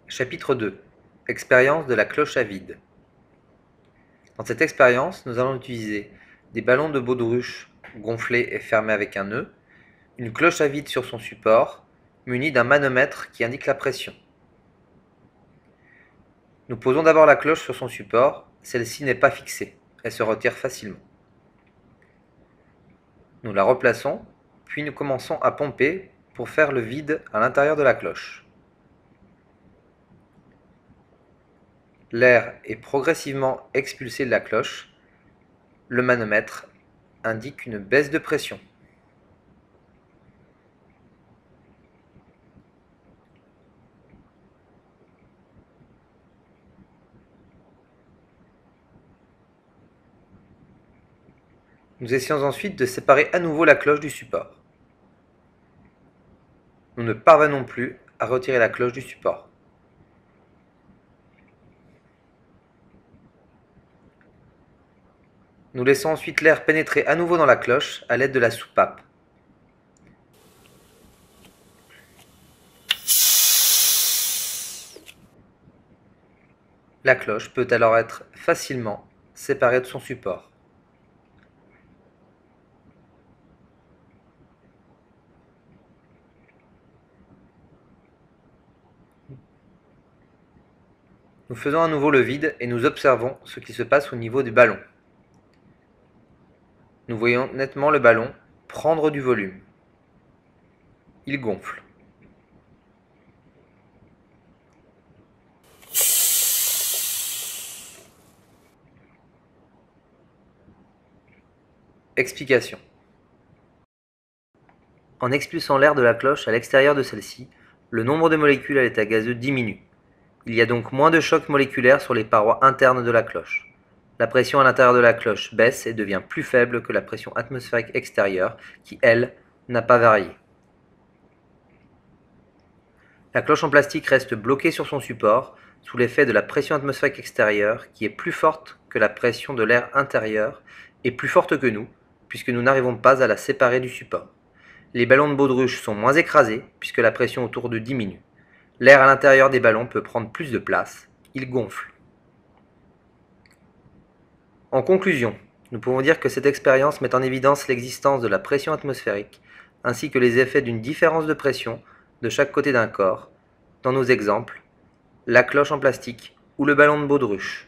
Chapitre 2. Expérience de la cloche à vide. Dans cette expérience, nous allons utiliser des ballons de baudruche gonflés et fermés avec un nœud, une cloche à vide sur son support, munie d'un manomètre qui indique la pression. Nous posons d'abord la cloche sur son support, celle-ci n'est pas fixée, elle se retire facilement. Nous la replaçons, puis nous commençons à pomper pour faire le vide à l'intérieur de la cloche. L'air est progressivement expulsé de la cloche. Le manomètre indique une baisse de pression. Nous essayons ensuite de séparer à nouveau la cloche du support. Nous ne parvenons plus à retirer la cloche du support. Nous laissons ensuite l'air pénétrer à nouveau dans la cloche à l'aide de la soupape. La cloche peut alors être facilement séparée de son support. Nous faisons à nouveau le vide et nous observons ce qui se passe au niveau du ballon. Nous voyons nettement le ballon prendre du volume. Il gonfle. Explication. En expulsant l'air de la cloche à l'extérieur de celle-ci, le nombre de molécules à l'état gazeux diminue. Il y a donc moins de chocs moléculaires sur les parois internes de la cloche. La pression à l'intérieur de la cloche baisse et devient plus faible que la pression atmosphérique extérieure qui, elle, n'a pas varié. La cloche en plastique reste bloquée sur son support sous l'effet de la pression atmosphérique extérieure qui est plus forte que la pression de l'air intérieur et plus forte que nous, puisque nous n'arrivons pas à la séparer du support. Les ballons de baudruche sont moins écrasés puisque la pression autour d'eux diminue. L'air à l'intérieur des ballons peut prendre plus de place, il gonfle. En conclusion, nous pouvons dire que cette expérience met en évidence l'existence de la pression atmosphérique, ainsi que les effets d'une différence de pression de chaque côté d'un corps, dans nos exemples, la cloche en plastique ou le ballon de baudruche.